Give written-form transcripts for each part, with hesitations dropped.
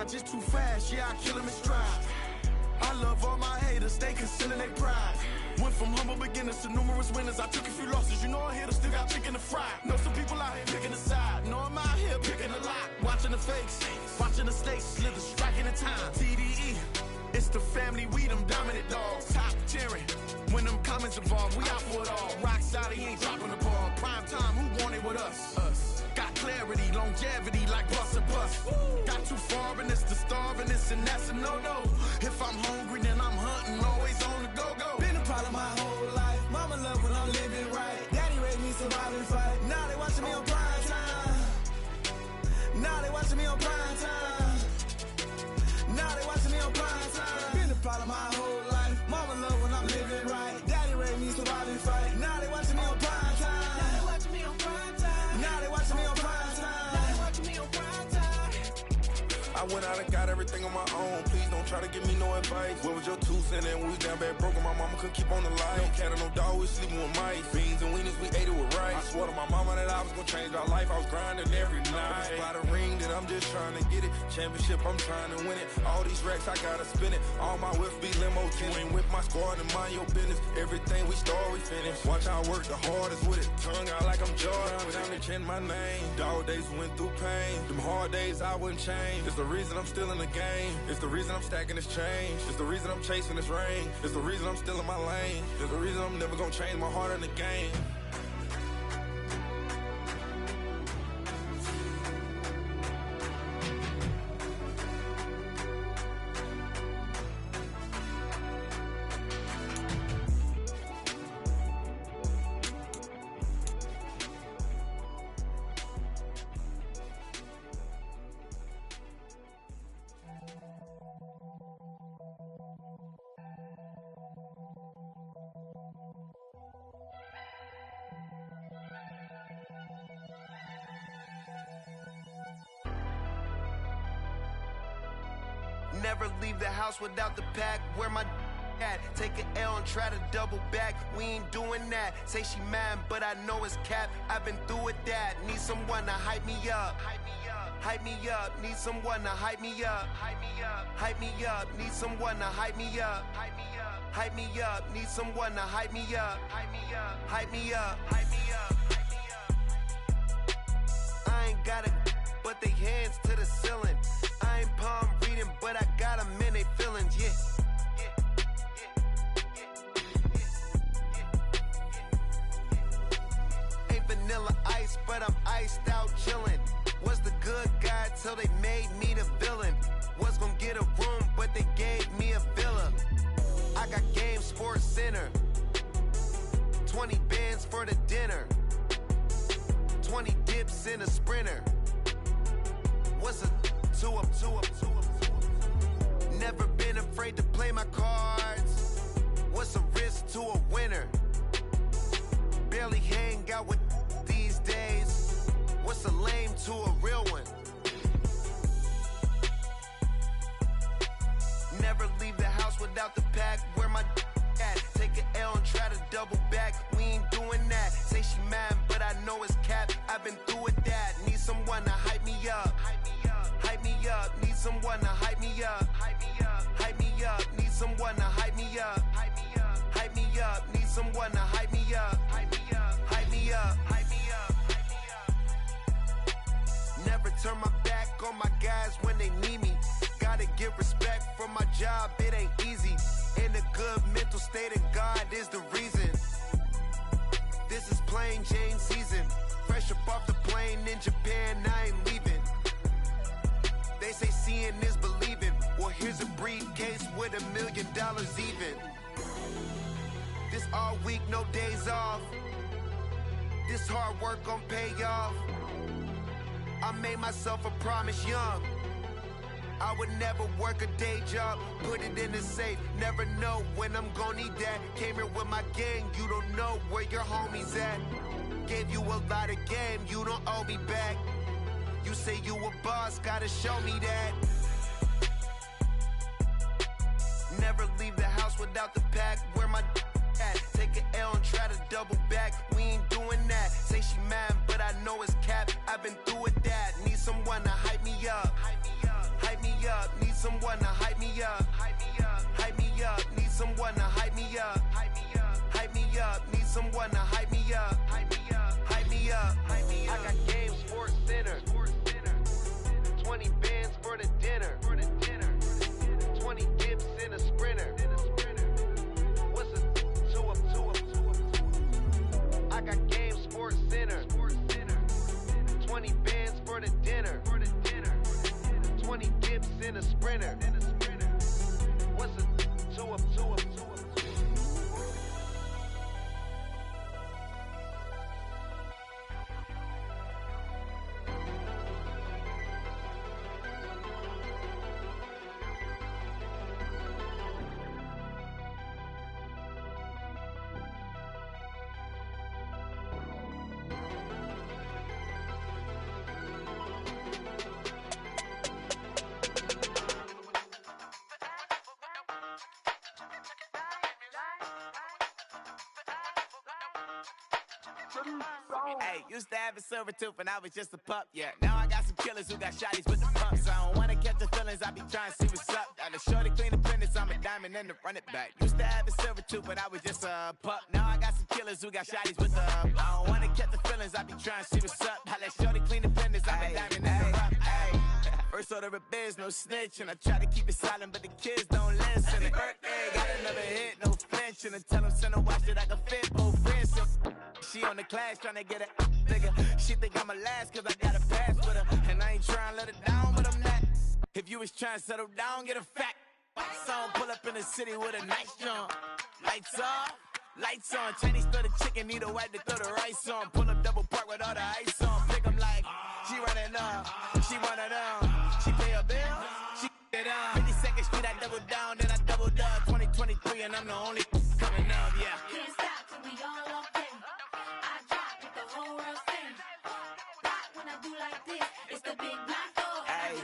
just too fast, yeah, I kill him in stride. I love all my haters, they concealing their pride. Went from humble beginners to numerous winners. I took a few losses, you know I hit, still got chicken to fry. Know some people out here picking a side, know I'm out here picking a lot. Watching the fakes, watching the stakes, slither, striking the time. TDE, it's the family, we them dominant dogs. Top tiering, when them comments involved, we out for it all. Rock solid, he ain't dropping the ball. Prime time, who want it with us? Got clarity, longevity, like bus and bus. Got too far and it's the starving, this and that's a no-no. If I'm hungry, then I'm hunting, always on the go-go. Been a problem my whole life. Mama love when I'm living right. Daddy raised me survive and fight. Now they watching me on prime time. Now they watching me on prime time. Now they watching me on prime time. Been a problem my whole life. Mama love when I'm living right. Daddy raised me survive and fight. Now they watching me on prime time. Now they watching me on prime time. Now they watching me on prime time. Now they watching me on prime time. I went out and got everything on my own. Please don't try to give me no advice. What was your 2 cents and we was down bad broke and my mama couldn't keep on the light. No cat and no dog, we sleeping with mice. Beans and wieners, we ate it with rice. I swore to my mama that I was gonna change our life. I was grinding every night. By the ring that I'm just trying to get it. Championship, I'm trying to win it. All these racks, I gotta spin it. All my whips be limo 10. Ain't with my squad and mind your business. Everything we start, we finish. Watch I work the hardest with it. Tongue out like I'm Jordan. Without me change my name. Dog days went through pain. Them hard days I wouldn't change. It's the reason I'm still in the game. It's the reason I'm stacking this change. It's the reason I'm chasing this rain. It's the reason I'm still in my lane. It's the reason I'm never gonna change my heart in the game. Never leave the house without the pack. Where my at? Take an L and try to double back. We ain't doing that. Say she mad, but I know it's cap. I've been through with that. Need someone to hype me up. Hype me up. Hype me up. Need someone to hype me up. Hype me up. Hype me up. Need someone to hype me up. Hype me up. Hype me up. Need someone to hype me up. Hype me up. Hype me up. Hype me up. Hype me up. I ain't got it, but they hands to the ceiling. I ain't palm reading, but I got them in they feelings, yeah. Ain't vanilla ice, but I'm iced out chillin'. Was the good guy till they made me the villain. Was gonna get a room, but they gave me a villa. I got game, Sports Center. 20 bands for the dinner. 20 dips in a Sprinter. What's a never been afraid to play my cards. What's a risk to a winner? Barely hang out with these days. What's a lame to a real one? Never leave the house without the pack. Where my at? Take an L and try to double back. We ain't doing that. Say she mad, but I know it's cap. I've been through with that. Need someone to hype me up. Hype me up. Hype me up. Need someone to hype me up. Hype me up. Hype me up. Need someone to hype me up. Hype me up. Hype me up. Need someone to hype me up. Hype me up. Hype me up. Hype me up. Hype me up. Never turn my back on my guys when they need me. Gotta get respect for my job, it ain't easy. In a good mental state and God is the reason. This is plain Jane season. Fresh up off the plane in Japan, I ain't leaving. They say seeing is believing. Well, here's a briefcase with $1 million even. This all week, no days off. This hard work gon' pay off. I made myself a promise young. I would never work a day job, put it in the safe. Never know when I'm gon' need that. Came here with my gang, you don't know where your homies at. Gave you a lot of game, you don't owe me back. You say you a boss, gotta show me that. Never leave the house without the pack. Where my at? Take an L and try to double back. We ain't doing that. Say she mad, but I know it's cap. I've been through with that. Need someone to hype me up. Hype me up. Hype me up. someone to hype me up. Hype me up. Hype me up. Need someone to hype me up. Hype me up. Hype me up. Need someone to hype me up. Hype me up. Hype me up. Hype me up. I got game Sports Center. 20 bands for the dinner. 20 dips in a sprinter. What's a 2 up? I got game Sports Center. 20 bands for the dinner. 20 dips in a sprinter. What's a 2 up? Hey, used to have a silver tooth and I was just a pup, yeah. Now I got some killers who got shotties with the pumps. I don't wanna catch the feelings, I be trying to see what's up. Got a shorty clean the pendants, I'm a diamond and to run it back. Used to have a silver tooth but I was just a pup. Now I got some killers who got shotties with the I don't wanna catch the feelings, I be trying to see what's up. I let shorty clean the pendants, I'm a diamond and to run it back. First order of biz, no snitch, and I try to keep it silent, but the kids don't listen. And birthday, got another hit, no flinching, and tell them send a watch that I can fit both friends. She on the class trying to get a nigga. She think I'm a last cause I got a pass with her. And I ain't trying to let her down, but I'm not. If you was trying to settle down, get a fact. Song pull up in the city with a nice jump. Lights off, lights on. Chinese throw the chicken, need a wipe to throw the rice on. Pull up double park with all the ice on. Pick 'em like, she running up, she one of them. She pay her bill, she it up. 52nd Street, I double down, then I doubled up. 2023 and I'm the only coming up, yeah. Can't stop till we all up in. I drop with the whole world sing. Rock when I do like this, it's the big black door. Hey,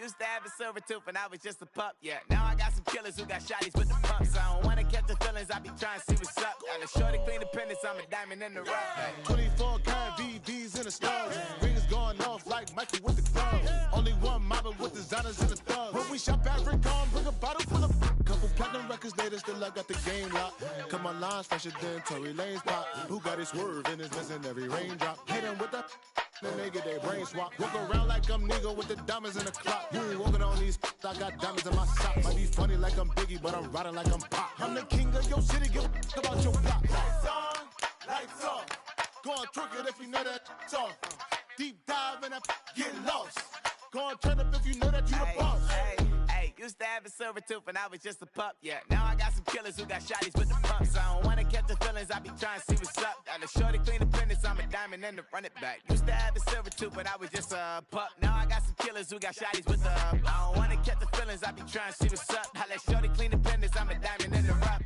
used to have a silver tooth and I was just a pup, yeah. Now I got some killers who got shotties with the pumps. I don't wanna catch the feelings, I be trying to see what's up. Got a shorty clean the pendants, I'm a diamond in the rough. Hey. 24 karat VVs in the stars. Rings going off like Michael with the gloves. Only one mobbing with designers in the thugs. When we shop at Rincon, bring a bottle full of couple platinum records later, still I got the game locked. Cut my lines fresher than Tory Lane's pop. Who got his swerve and is missing every raindrop. Hit him with that, then they get their brain swap. Walk around like I'm nigga with the diamonds in the clock. You ain't walking on these, I got diamonds in my sock. Might be funny like I'm Biggie, but I'm riding like I'm Pop. I'm the king of your city, give a about your block. Lights on, lights off. Go on, trick it if you know that it's off. Deep dive and get lost. Go on, turn up if you know that you the boss. Hey, used to have a silver tooth and I was just a pup, yeah. Now I got some killers who got shotties with the pumps. I don't wanna catch the feelings, I be trying to see what's up. Got a shorty clean the pendants, I'm a diamond and to run it back. Used to have a silver tooth but I was just a pup. Now I got some killers who got shotties with the I don't wanna catch the feelings, I be trying to see what's up. I let shorty clean the pendants, I'm a diamond and to run.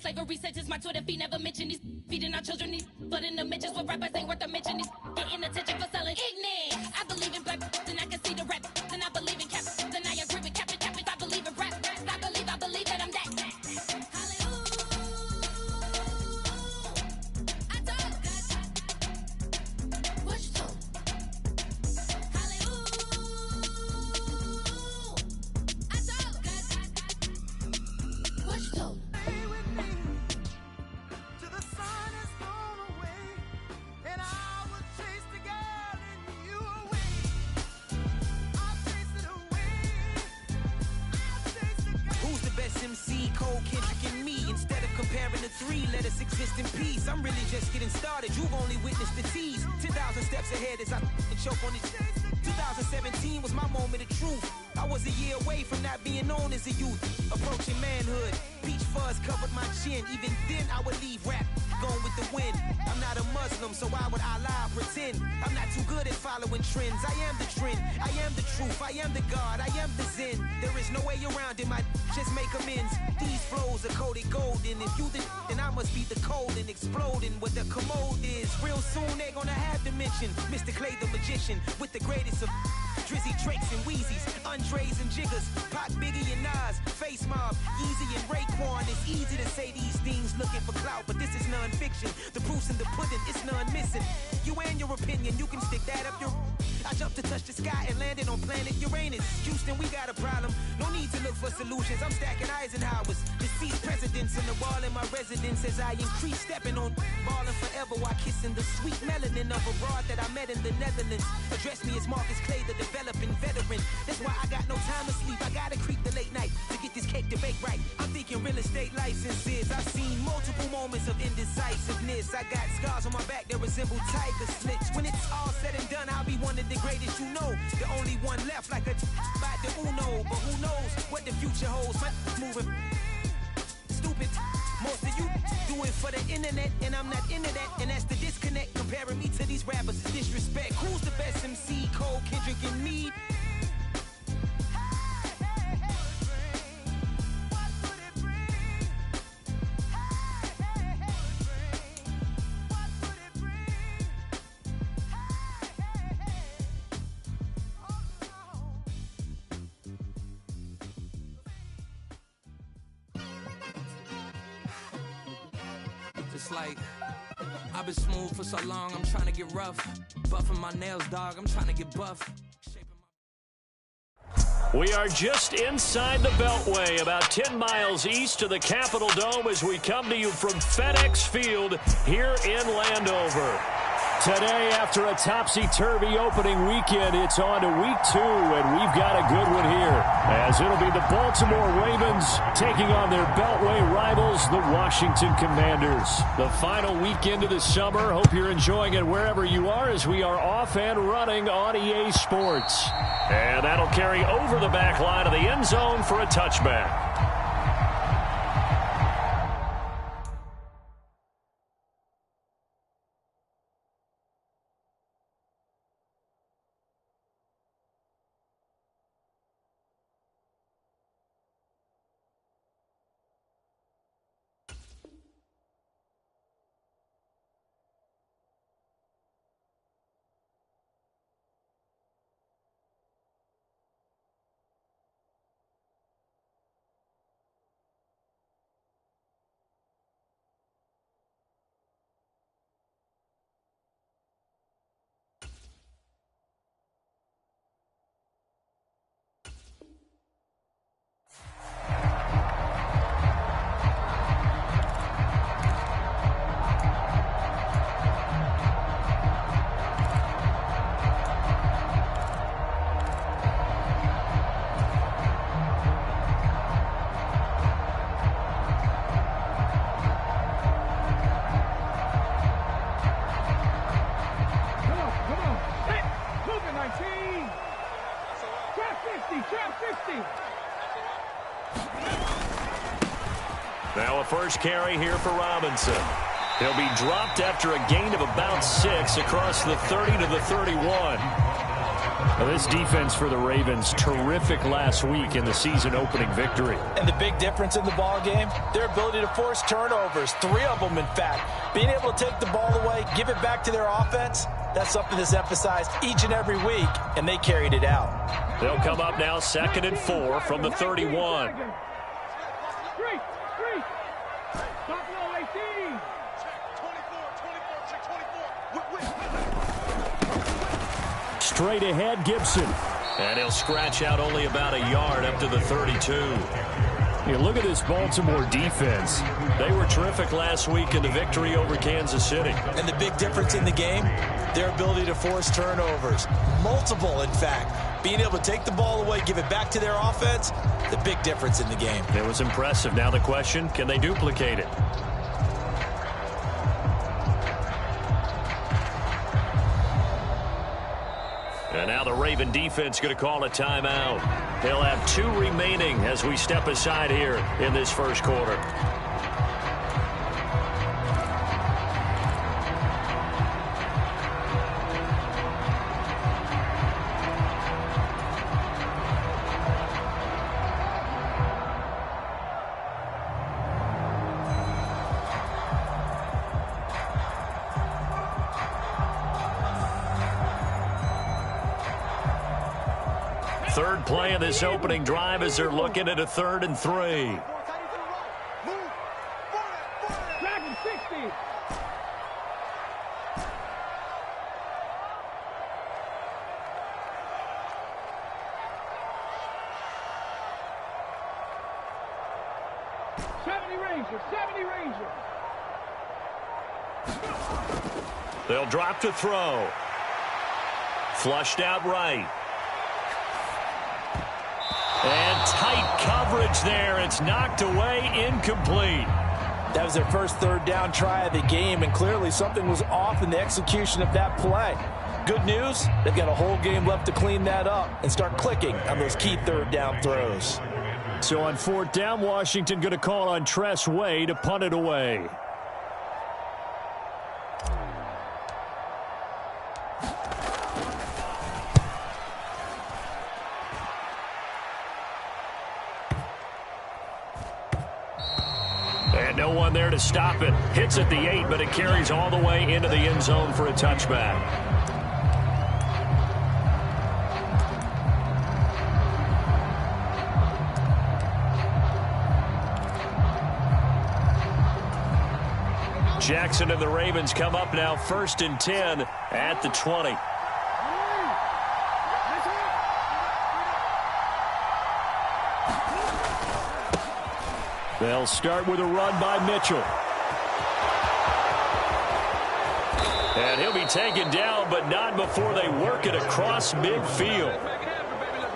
Slavery sentences, my Twitter feed never mention these feeding our children these, but in the mentions what rappers ain't worth a mention these getting attention for selling ignorant. I believe in black, then I can see the rap, then I believe in cap, then I agree with cap, I believe in rap, I believe that I'm that. Hallelujah. sharing the three. Let us exist in peace. I'm really just getting started. You've only witnessed the tease. 10,000 steps ahead as I choke on these. 2017 was my moment of truth. I was a year away from not being known as a youth. Approaching manhood. Peach fuzz covered my chin. Even then I would leave rap going with the wind. I'm not a Muslim, so why would I lie or pretend? I'm not too good at following trends. I am the trend. I am the truth. I am the God. I am the Zen. There is no way around it. Just make amends. These flows are coated golden. If you then I must be the cold and exploding what the commode is. Real soon they're gonna have to mention Mr. Clay the magician with the greatest of Drizzy, Drakes, and Wheezies, Andres and Jiggers, Pac, Biggie, and Nas, Face Mob, Yeezy, and Raekwon. It's easy to say these things looking for clout, but this is non-fiction. The proof's in the pudding, it's none missing. You and your opinion, you can stick that up your... I jumped to touch the sky and landed on planet Uranus. Houston, we got a problem. No need to look for solutions. I'm stacking Eisenhowers. Deceased presidents in the wall in my residence as I increase stepping on balling forever while kissing the sweet melanin of a broad that I met in the Netherlands. Address me as Marcus Clay, the developing veteran. That's why I got no time to sleep. I gotta creep the late night to get this cake to bake right. I'm thinking real estate licenses. I've seen multiple moments of indecisiveness. I got scars on my back that resemble tiger slits. When it's all said and done, I'll be one of the greatest you know. The only one left like a by the Uno. But who knows what the future holds? My moving stupid. Most of you do it for the internet, and I'm not into that. And that's the disconnect. Comparing me to these rappers is disrespect. Who's the best MC? Cole, Kendrick, and me? It's like, I've been smooth for so long, I'm trying to get rough. Buffing my nails, dog, I'm trying to get buff. We are just inside the Beltway, about 10 miles east of the Capitol Dome as we come to you from FedEx Field here in Landover. Today, after a topsy-turvy opening weekend, it's on to week 2, and we've got a good one here, as it'll be the Baltimore Ravens taking on their Beltway rivals, the Washington Commanders. The final weekend of the summer. Hope you're enjoying it wherever you are, as we are off and running on EA Sports. And that'll carry over the back line of the end zone for a touchback. Now a first carry here for Robinson. He'll be dropped after a gain of about 6 across the 30 to the 31. Now this defense for the Ravens, terrific last week in the season-opening victory. And the big difference in the ball game, their ability to force turnovers, 3 of them in fact. Being able to take the ball away, give it back to their offense, that's something that's emphasized each and every week, and they carried it out. They'll come up now 2nd and 4 from the 31. Straight ahead, Gibson. And he'll scratch out only about a yard up to the 32. You look at this Baltimore defense. They were terrific last week in the victory over Kansas City. And the big difference in the game, their ability to force turnovers. Multiple, in fact. Being able to take the ball away, give it back to their offense, the big difference in the game. It was impressive. Now the question, can they duplicate it? And now the Raven defense going to call a timeout. They'll have 2 remaining as we step aside here in this first quarter. Third play of this opening drive as they're looking at a 3rd and 3. Dragon 60. '70 Ranger. They'll drop to throw. Flushed out right. And tight coverage there. It's knocked away, incomplete. That was their first 3rd down try of the game, and clearly something was off in the execution of that play. Good news, they've got a whole game left to clean that up and start clicking on those key 3rd down throws. So on 4th down, Washington going to call on Tress Way to punt it away. And no one there to stop it. Hits at the 8, but it carries all the way into the end zone for a touchback. Jackson and the Ravens come up now 1st and 10 at the 20. They'll start with a run by Mitchell. And he'll be taken down, but not before they work it across midfield.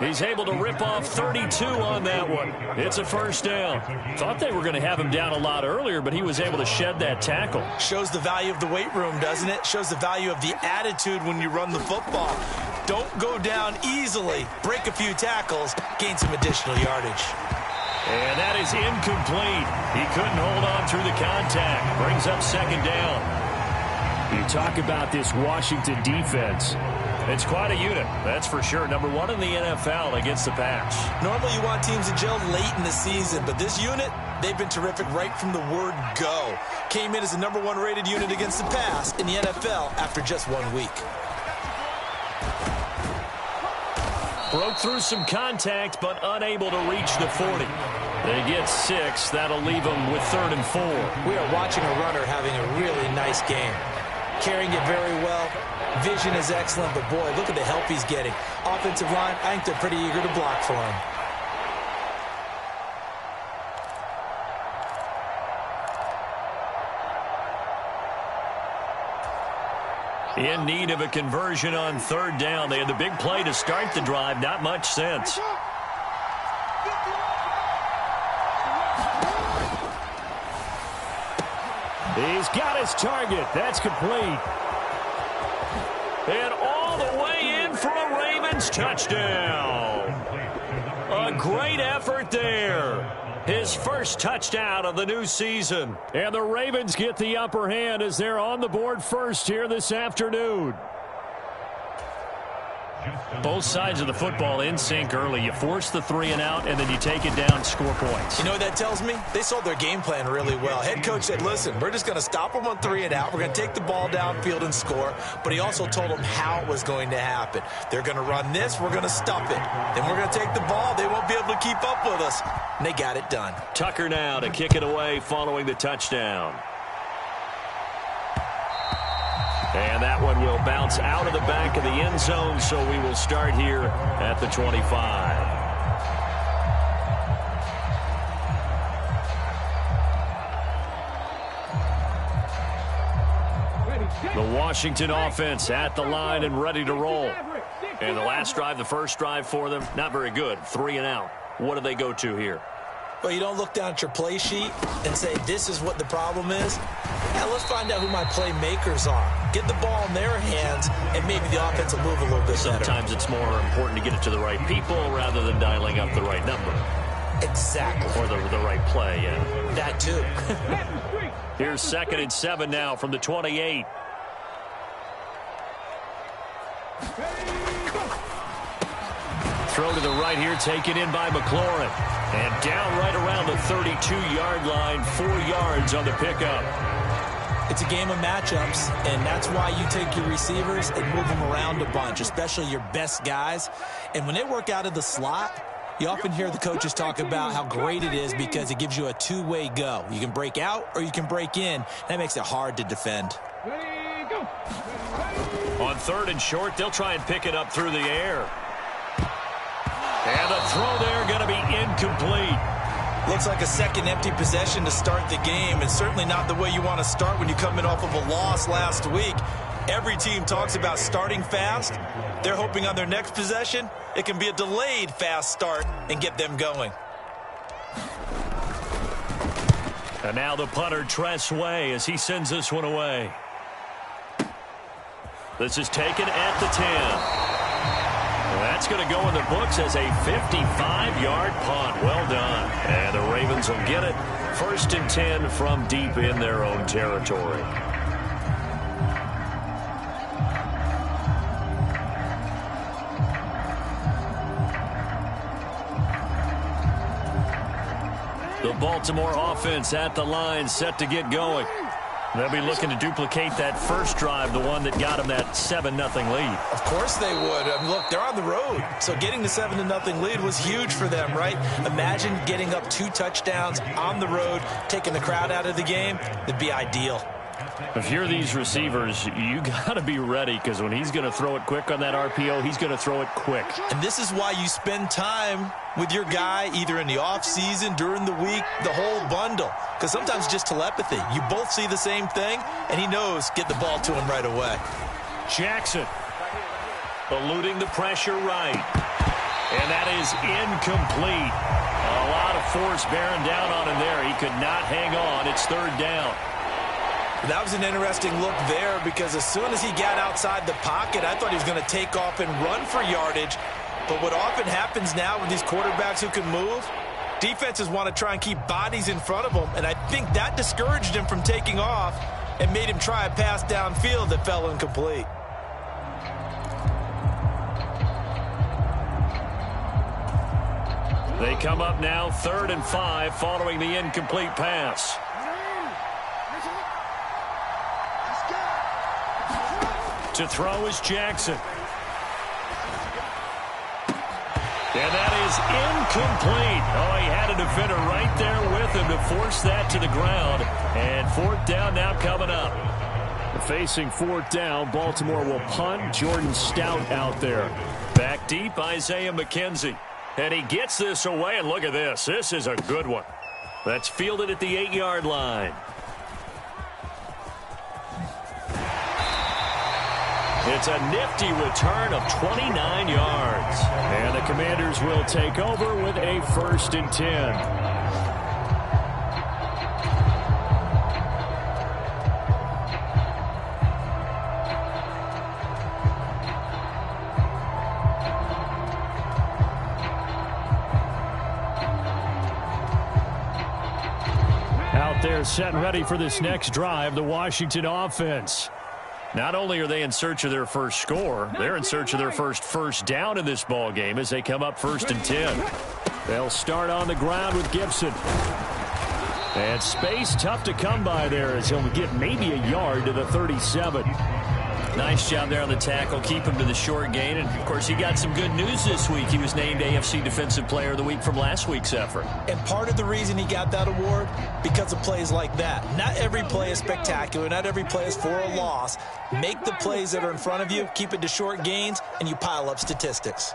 He's able to rip off 32 on that one. It's a 1st down. Thought they were going to have him down a lot earlier, but he was able to shed that tackle. Shows the value of the weight room, doesn't it? Shows the value of the attitude when you run the football. Don't go down easily. Break a few tackles. Gain some additional yardage. And that is incomplete. He couldn't hold on through the contact. Brings up 2nd down. You talk about this Washington defense. It's quite a unit, that's for sure. Number 1 in the NFL against the pass. Normally you want teams to gel late in the season, but this unit, they've been terrific right from the word go. Came in as the number 1 rated unit against the pass in the NFL after just 1 week. Broke through some contact, but unable to reach the 40. They get 6. That'll leave them with 3rd and 4. We are watching a runner having a really nice game. Carrying it very well. Vision is excellent, but boy, look at the help he's getting. Offensive line, I think they're pretty eager to block for him. In need of a conversion on 3rd down. They had the big play to start the drive. Not much sense. He's got his target. That's complete. And all the way in for a Ravens touchdown. A great effort there. His first touchdown of the new season. And the Ravens get the upper hand as they're on the board first here this afternoon. Both sides of the football in sync early. You force the 3 and out, and then you take it down, score points. You know what that tells me? They sold their game plan really well. Head coach said, listen, we're just going to stop them on 3 and out. We're going to take the ball downfield and score. But he also told them how it was going to happen. They're going to run this. We're going to stop it. Then we're going to take the ball. They won't be able to keep up with us. And they got it done. Tucker now to kick it away following the touchdown. And that one will bounce out of the back of the end zone, so we will start here at the 25. The Washington offense at the line and ready to roll. And the last drive, the first drive for them, not very good. 3 and out. What do they go to here? Well, you don't look down at your play sheet and say, this is what the problem is. Now let's find out who my playmakers are. get the ball in their hands, and maybe the offense will move a little bit better. Sometimes it's more important to get it to the right people rather than dialing up the right number. Exactly. Or the right play, yeah. That too. Here's 2nd and 7 now from the 28. Throw to the right here, taken in by McLaurin. And down right around the 32-yard line, 4 yards on the pickup. It's a game of matchups, and that's why you take your receivers and move them around a bunch, especially your best guys. And when they work out of the slot, you often hear the coaches talk about how great it is because it gives you a two-way go. You can break out or you can break in. That makes it hard to defend. On 3rd and short, they'll try and pick it up through the air. And the throw there going to be incomplete. Looks like a second empty possession to start the game, and certainly not the way you want to start when you come in off of a loss last week. Every team talks about starting fast. They're hoping on their next possession, it can be a delayed fast start and get them going. And now the punter, Tress Way, as he sends this one away. This is taken at the 10. That's going to go in the books as a 55-yard punt. Well done. And the Ravens will get it. 1st and 10 from deep in their own territory. The Baltimore offense at the line, set to get going. They'll be looking to duplicate that first drive, the one that got them that 7-0 lead. Of course they would. I mean, look, they're on the road. So getting the 7-0 lead was huge for them, right? Imagine getting up 2 touchdowns on the road, taking the crowd out of the game. It'd be ideal. If you're these receivers, you got to be ready, because when he's going to throw it quick on that RPO, he's going to throw it quick. And this is why you spend time with your guy either in the offseason, during the week, the whole bundle. Because sometimes just telepathy. You both see the same thing, and he knows get the ball to him right away. Jackson eluding the pressure right. And that is incomplete. A lot of force bearing down on him there. He could not hang on. It's 3rd down. That was an interesting look there because as soon as he got outside the pocket, I thought he was going to take off and run for yardage. But what often happens now with these quarterbacks who can move, defenses want to try and keep bodies in front of them, and I think that discouraged him from taking off and made him try a pass downfield that fell incomplete. They come up now 3rd and 5 following the incomplete pass. To throw is Jackson. And that is incomplete. Oh, he had a defender right there with him to force that to the ground. And 4th down now coming up. Facing 4th down, Baltimore will punt. Jordan Stout out there. Back deep, Isaiah McKenzie. And he gets this away, and look at this. This is a good one. That's fielded at the 8-yard line. It's a nifty return of 29 yards. And the Commanders will take over with a 1st and 10. Out there set and ready for this next drive, the Washington offense. Not only are they in search of their first score, they're in search of their first down in this ball game as they come up 1st and 10. They'll start on the ground with Gibson. And space tough to come by there as he'll get maybe a yard to the 37. Nice job there on the tackle. Keep him to the short gain. And, of course, he got some good news this week. He was named AFC Defensive Player of the Week from last week's effort. And part of the reason he got that award, because of plays like that. Not every play is spectacular. Not every play is for a loss. Make the plays that are in front of you, keep it to short gains, and you pile up statistics.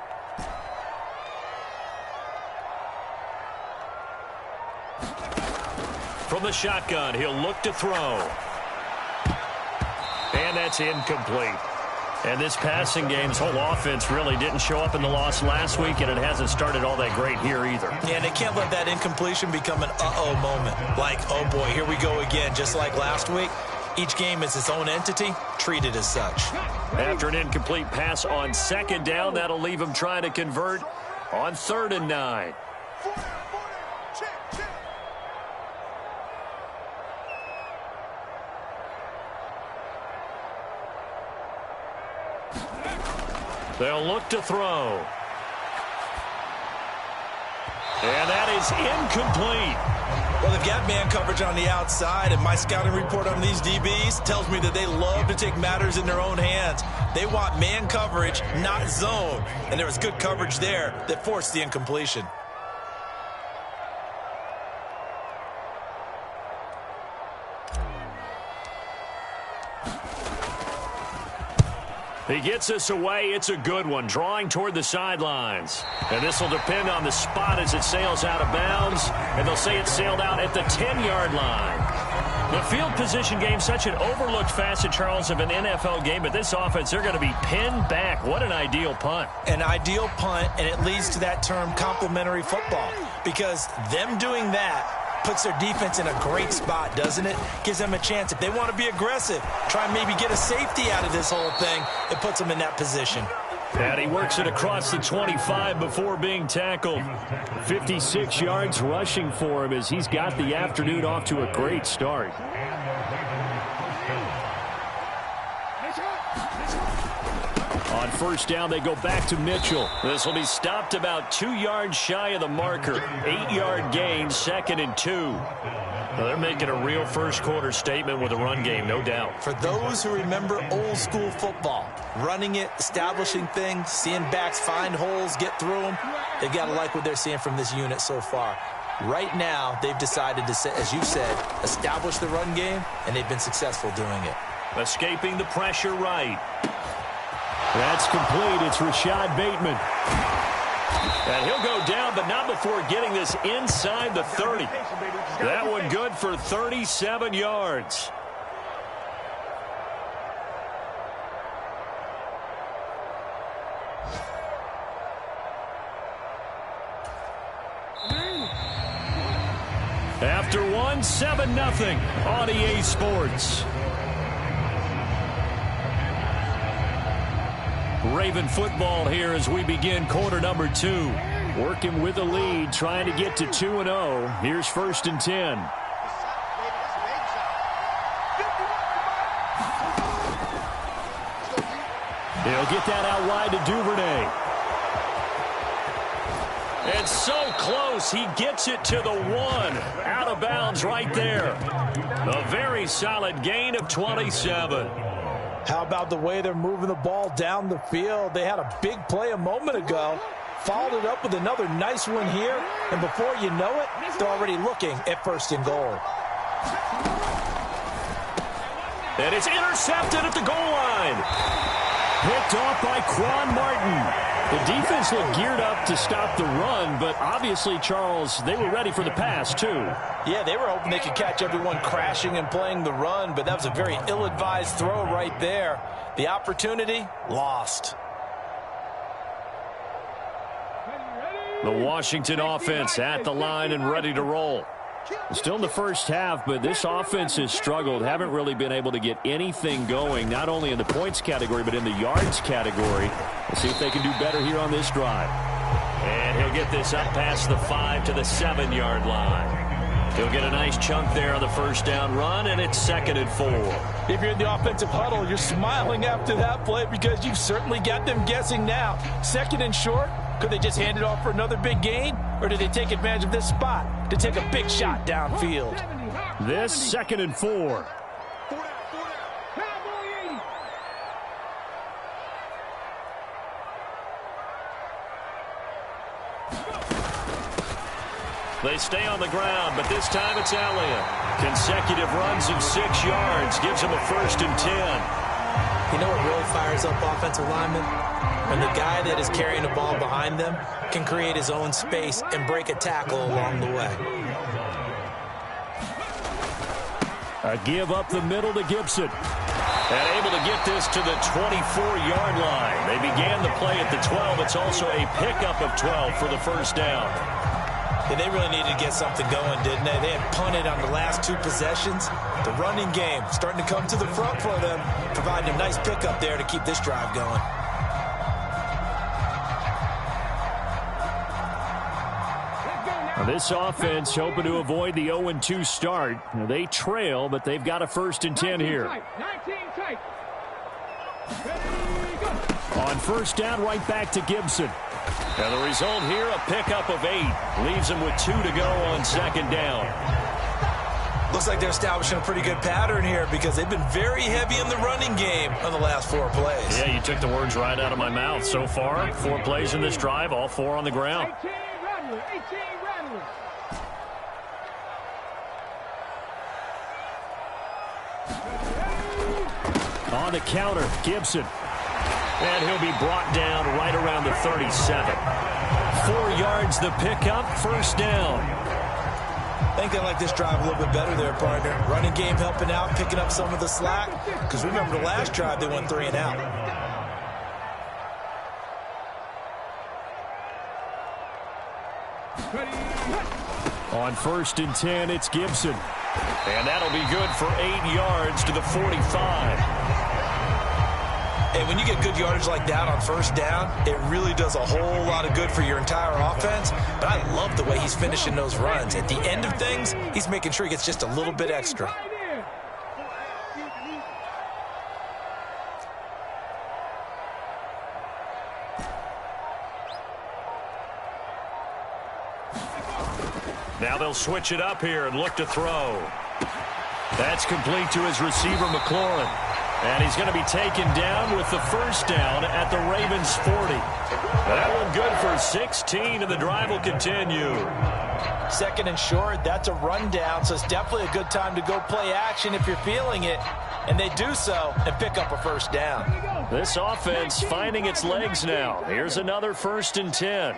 From the shotgun, he'll look to throw. And that's incomplete. And this passing game's whole offense really didn't show up in the loss last week, and it hasn't started all that great here either. Yeah, and they can't let that incompletion become an uh-oh moment. Like, oh boy, here we go again, just like last week. Each game is its own entity, treated as such. After an incomplete pass on second down, that'll leave him trying to convert on 3rd and 9. They'll look to throw. And that is incomplete. Well, they've got man coverage on the outside, and my scouting report on these DBs tells me that they love to take matters in their own hands. They want man coverage, not zone. And there was good coverage there that forced the incompletion. He gets this away. It's a good one, drawing toward the sidelines. And this will depend on the spot as it sails out of bounds. And they'll say it sailed out at the 10-yard line. The field position game, such an overlooked facet, Charles, of an NFL game. But this offense, they're going to be pinned back. What an ideal punt. An ideal punt, and it leads to that term complementary football. Because them doing that puts their defense in a great spot, doesn't it? Gives them a chance. If they want to be aggressive, try and maybe get a safety out of this whole thing, it puts them in that position. And he works it across the 25 before being tackled. 56 yards rushing for him as he's got the afternoon off to a great start. On 1st down, they go back to Mitchell. This will be stopped about 2 yards shy of the marker. 8-yard gain, 2nd and 2. Well, they're making a real first-quarter statement with a run game, no doubt. For those who remember old-school football, running it, establishing things, seeing backs find holes, get through them, they've got to like what they're seeing from this unit so far. Right now, they've decided to, as you said, establish the run game, and they've been successful doing it. Escaping the pressure right. That's complete. It's Rashad Bateman. And he'll go down, but not before getting this inside the 30. That one good for 37 yards. After one, 7-0 on EA Sports. Raven football here as we begin quarter number 2. Working with a lead, trying to get to 2-0. Here's 1st and 10. He'll get that out wide to Duvernay. And so close, he gets it to the 1. Out of bounds right there. A very solid gain of 27. How about the way they're moving the ball down the field? They had a big play a moment ago, followed it up with another nice one here, and before you know it, they're already looking at 1st and goal. And it's intercepted at the goal line. Picked off by Quan Martin. The defense looked geared up to stop the run, but obviously, Charles, they were ready for the pass, too. Yeah, they were hoping they could catch everyone crashing and playing the run, but that was a very ill-advised throw right there. The opportunity, lost. The Washington offense at the line and ready to roll. Still in the first half, but this offense has struggled. Haven't really been able to get anything going, not only in the points category, but in the yards category. We'll see if they can do better here on this drive. And he'll get this up past the 5 to the 7-yard line. He'll get a nice chunk there on the 1st down run, and it's 2nd and 4. If you're in the offensive huddle, you're smiling after that play because you've certainly got them guessing now. 2nd and short. Could they just hand it off for another big gain? Or did they take advantage of this spot to take a big shot downfield? This 2nd and 4. They stay on the ground, but this time it's Elliott. Consecutive runs of 6 yards gives him a 1st and 10. You know what really fires up offensive linemen? When the guy that is carrying the ball behind them can create his own space and break a tackle along the way. A give up the middle to Gibson. And able to get this to the 24-yard line. They began the play at the 12. It's also a pickup of 12 for the 1st down. And they really needed to get something going, didn't they? They had punted on the last 2 possessions. The running game starting to come to the front for them, providing a nice pickup there to keep this drive going. This offense hoping to avoid the 0-2 start. They trail, but they've got a 1st and 10 here. 19 tight. On 1st down, right back to Gibson. And the result here, a pickup of 8. Leaves them with 2 to go on 2nd down. Looks like they're establishing a pretty good pattern here because they've been very heavy in the running game on the last 4 plays. Yeah, you took the words right out of my mouth. So far, 4 plays in this drive, all 4 on the ground. 18 Rattlers. On the counter, Gibson. And he'll be brought down right around the 37. 4 yards the pickup, 1st down. I think they like this drive a little bit better there, partner. Running game helping out, picking up some of the slack. Because remember the last drive, they went 3 and out. On 1st and 10, it's Gibson. And that'll be good for 8 yards to the 45. Hey, when you get good yardage like that on 1st down, it really does a whole lot of good for your entire offense. But I love the way he's finishing those runs. At the end of things, he's making sure he gets just a little bit extra. Now they'll switch it up here and look to throw. That's complete to his receiver, McLaurin. And he's going to be taken down with the 1st down at the Ravens' 40. That one good for 16, and the drive will continue. 2nd and short, that's a rundown, so it's definitely a good time to go play action if you're feeling it. And they do so and pick up a 1st down. This offense finding its legs now. Here's another 1st and 10.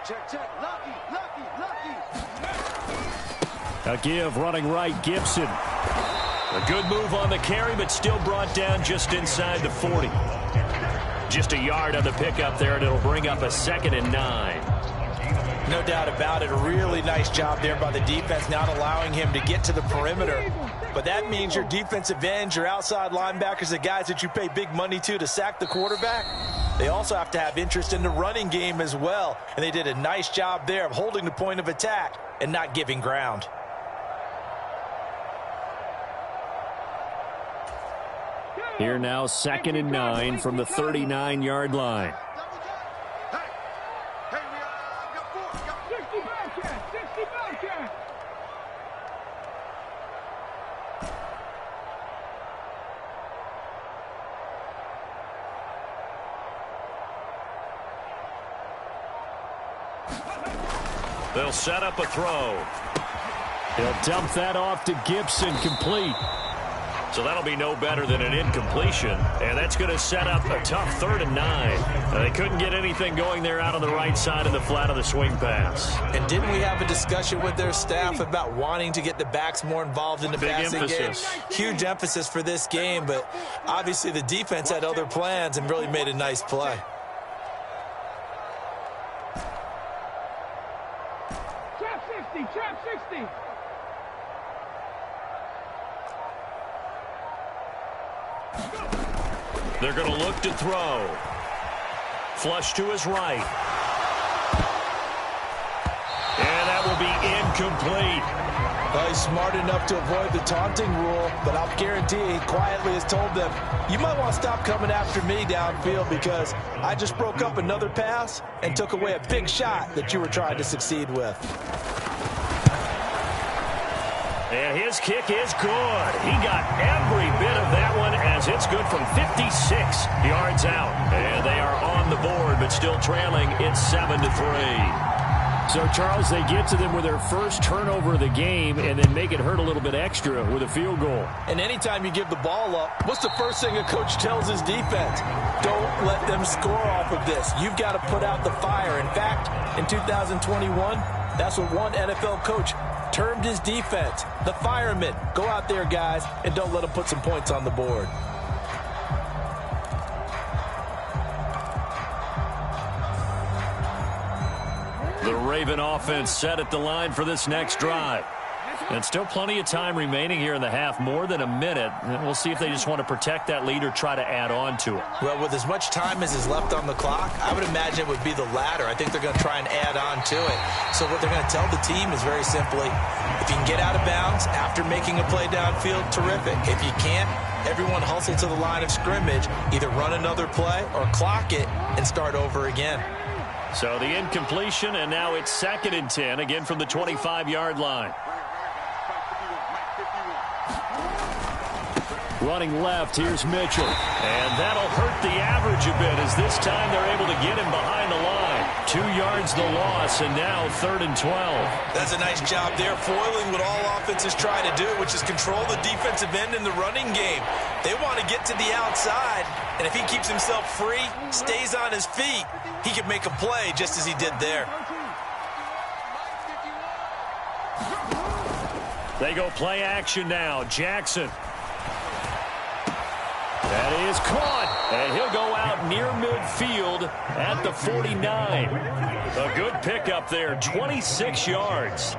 Check. Lucky. A give running right, Gibson. A good move on the carry, but still brought down just inside the 40. Just a yard on the pickup there, and it'll bring up a 2nd and 9. No doubt about it. A really nice job there by the defense, not allowing him to get to the perimeter. But that means your defensive ends, your outside linebackers, the guys that you pay big money to sack the quarterback, they also have to have interest in the running game as well. And they did a nice job there of holding the point of attack and not giving ground. Here now, 2nd and 9 from the 39-yard line. They'll set up a throw. He'll dump that off to Gibson, complete. So that'll be no better than an incompletion. And that's going to set up a tough 3rd and 9. They couldn't get anything going there out on the right side of the flat of the swing pass. And didn't we have a discussion with their staff about wanting to get the backs more involved in the passing game? Huge emphasis for this game, but obviously the defense had other plans and really made a nice play. Trap 60. They're going to look to throw. Flush to his right. And that will be incomplete. Well, he's smart enough to avoid the taunting rule, but I'll guarantee he quietly has told them, you might want to stop coming after me downfield because I just broke up another pass and took away a big shot that you were trying to succeed with. And his kick is good. He got every bit of that one as it's good from 56 yards out. And they are on the board, but still trailing. It's 7-3. So, Charles, they get to them with their first turnover of the game and then make it hurt a little bit extra with a field goal. And anytime you give the ball up, what's the first thing a coach tells his defense? Don't let them score off of this. You've got to put out the fire. In fact, in 2021, that's what one NFL coach termed his defense, the firemen. Go out there, guys, and don't let them put some points on the board. The Raven offense set at the line for this next drive. And still plenty of time remaining here in the half, more than a minute. We'll see if they just want to protect that lead or try to add on to it. Well, with as much time as is left on the clock, I would imagine it would be the latter. I think they're going to try and add on to it. So what they're going to tell the team is very simply, if you can get out of bounds after making a play downfield, terrific. If you can't, everyone hustle to the line of scrimmage, either run another play or clock it and start over again. So the incompletion, and now it's 2nd and 10, again from the 25-yard line. Running left, here's Mitchell. And that'll hurt the average a bit as this time they're able to get him behind the line. 2 yards the loss, and now 3rd and 12. That's a nice job there, foiling what all offenses try to do, which is control the defensive end in the running game. They want to get to the outside, and if he keeps himself free, stays on his feet, he can make a play just as he did there. They go play action now. Jackson. That is caught, and he'll go out near midfield at the 49. A good pickup there, 26 yards.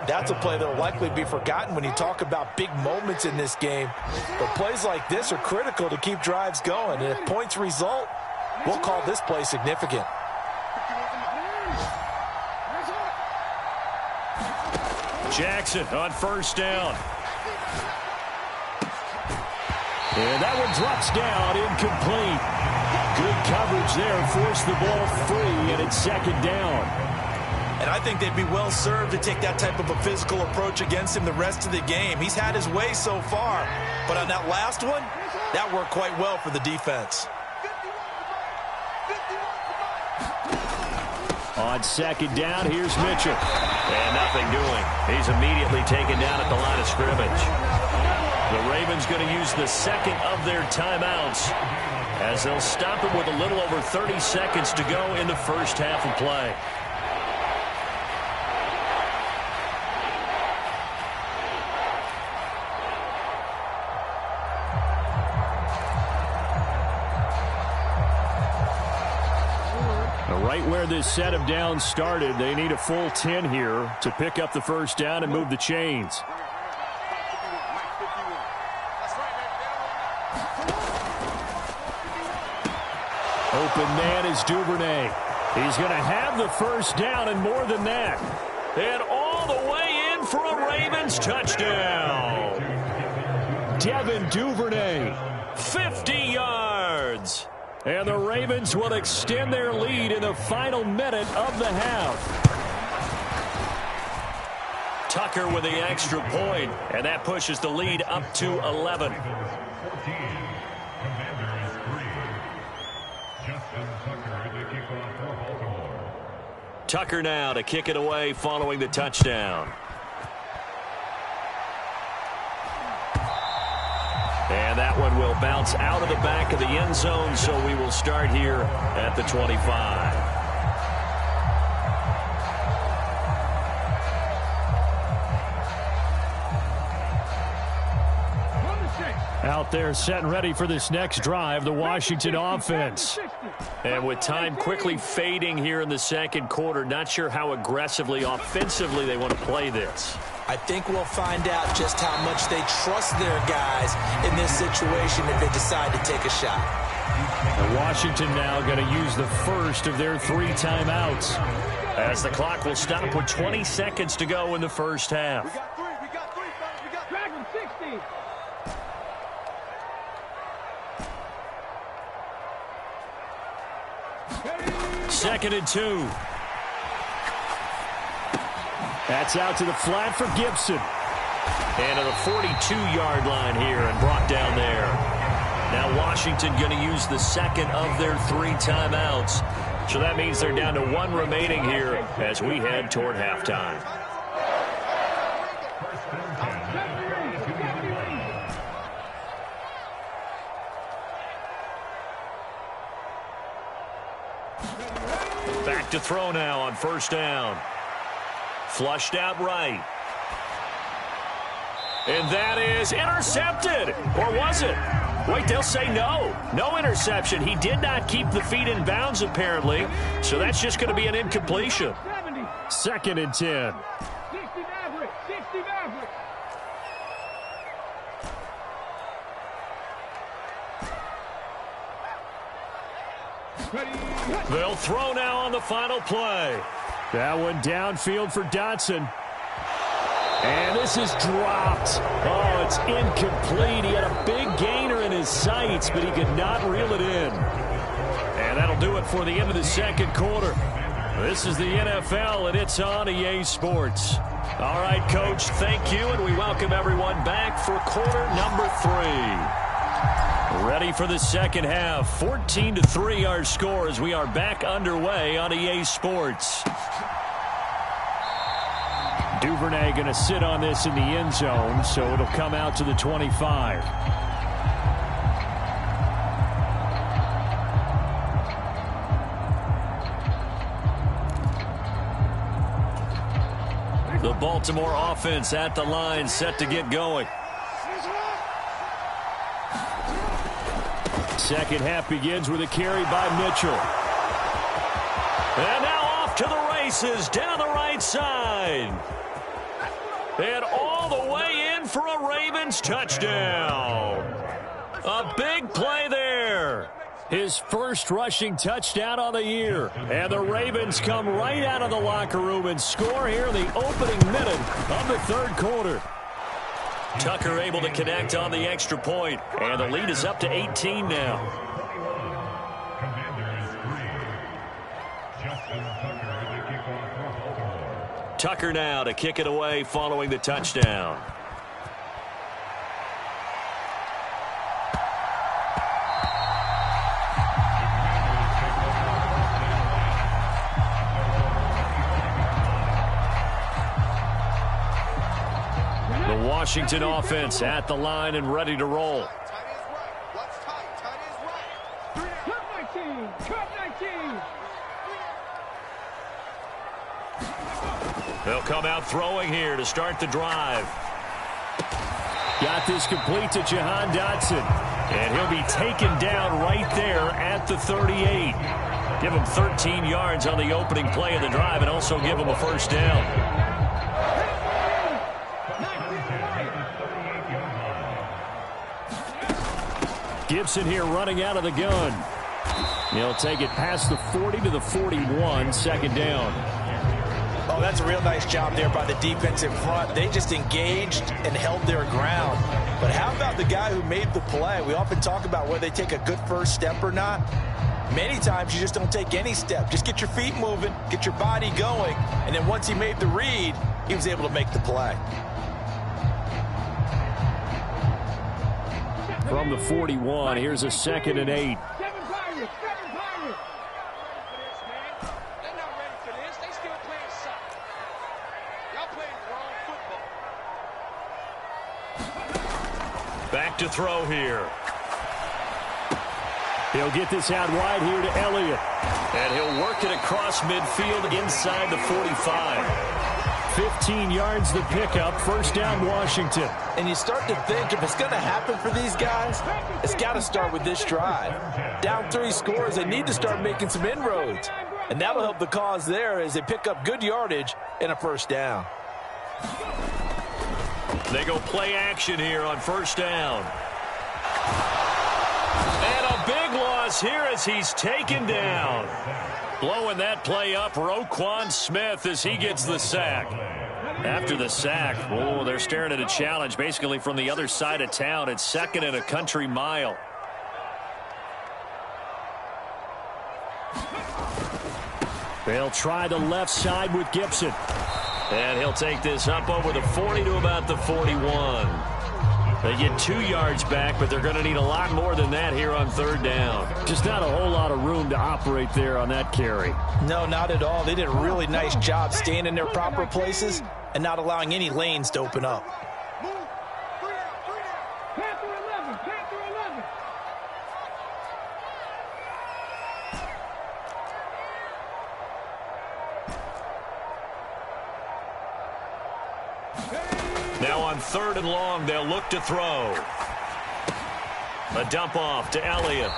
That's a play that will likely be forgotten when you talk about big moments in this game. But plays like this are critical to keep drives going, and if points result, we'll call this play significant. Jackson on 1st down. And that one drops down, incomplete. Good coverage there, forced the ball free, and it's 2nd down. And I think they'd be well served to take that type of a physical approach against him the rest of the game. He's had his way so far, but on that last one, that worked quite well for the defense. On 2nd down, here's Mitchell. And nothing doing. He's immediately taken down at the line of scrimmage. The Ravens going to use the 2nd of their timeouts as they'll stop it with a little over 30 seconds to go in the first half of play. Right where this set of downs started, they need a full 10 here to pick up the 1st down and move the chains. Open man is Duvernay. He's going to have the 1st down and more than that. And all the way in for a Ravens touchdown. Devin Duvernay, 50 yards. And the Ravens will extend their lead in the final minute of the half. Tucker with the extra point, and that pushes the lead up to 11. Tucker now to kick it away following the touchdown. And that one will bounce out of the back of the end zone, so we will start here at the 25. Out there set and ready for this next drive, the Washington offense. And with time quickly fading here in the 2nd quarter, not sure how aggressively, offensively they want to play this. I think we'll find out just how much they trust their guys in this situation if they decide to take a shot. And Washington now going to use the 1st of their 3 timeouts as the clock will stop with 20 seconds to go in the first half. We got 60. 2nd and 2. That's out to the flat for Gibson. And to the 42-yard line here and brought down there. Now Washington going to use the 2nd of their 3 timeouts. So that means they're down to 1 remaining here as we head toward halftime. Back to throw now on 1st down. Flushed out right. And that is intercepted. Or was it? Wait, they'll say no. No interception. He did not keep the feet in bounds, apparently. So that's just going to be an incompletion. 2nd and 10. 60 Maverick. 60 Maverick. They'll throw now on the final play. That one downfield for Dotson. And this is dropped. Oh, it's incomplete. He had a big gainer in his sights, but he could not reel it in. And that'll do it for the end of the 2nd quarter. This is the NFL, and it's on EA Sports. All right, Coach, thank you, and we welcome everyone back for quarter number 3. Ready for the 2nd half. 14-3 our score as we are back underway on EA Sports. Duvernay going to sit on this in the end zone, so it'll come out to the 25. The Baltimore offense at the line, set to get going. 2nd half begins with a carry by Mitchell. And now off to the races down the right side. And all the way in for a Ravens touchdown. A big play there. His first rushing touchdown on the year. And the Ravens come right out of the locker room and score here in the opening minute of the 3rd quarter. Tucker able to connect on the extra point. And the lead is up to 18 now. Tucker now to kick it away following the touchdown. The Washington offense at the line and ready to roll. They'll come out throwing here to start the drive. Got this complete to Jahan Dotson. And he'll be taken down right there at the 38. Give him 13 yards on the opening play of the drive and also give him a first down. Gibson here running out of the gun. He'll take it past the 40 to the 41, 2nd down. Oh, that's a real nice job there by the defense in front. They just engaged and held their ground. But how about the guy who made the play? We often talk about whether they take a good first step or not. Many times you just don't take any step. Just get your feet moving, get your body going, and then once he made the read, he was able to make the play. From the 41, here's a 2nd and 8. Back to throw here. He'll get this out wide here to Elliott. And he'll work it across midfield inside the 45. 15 yards the pickup. First down, Washington. And you start to think if it's going to happen for these guys, it's got to start with this drive. Down 3 scores, they need to start making some inroads. And that'll help the cause there as they pick up good yardage and a first down. They go play action here on first down. And a big loss here as he's taken down. Blowing that play up, Roquan Smith as he gets the sack. After the sack, oh, they're staring at a challenge basically from the other side of town. It's 2nd and a country mile. They'll try the left side with Gibson. And he'll take this up over the 40 to about the 41. They get 2 yards back, but they're going to need a lot more than that here on 3rd down. Just not a whole lot of room to operate there on that carry. No, not at all. They did a really nice job staying in their proper places and not allowing any lanes to open up. Now on 3rd and long, they'll look to throw. A dump off to Elliott.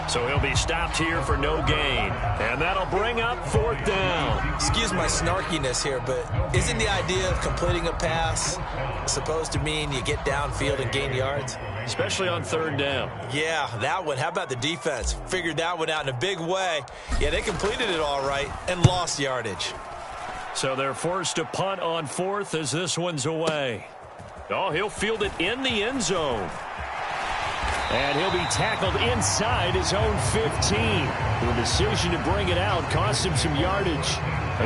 So he'll be stopped here for no gain. And that'll bring up 4th down. Excuse my snarkiness here, but isn't the idea of completing a pass supposed to mean you get downfield and gain yards? Especially on 3rd down. Yeah, that one. How about the defense? Figured that one out in a big way. Yeah, they completed it all right and lost yardage. So they're forced to punt on 4th as this one's away. Oh, he'll field it in the end zone. And he'll be tackled inside his own 15. The decision to bring it out cost him some yardage.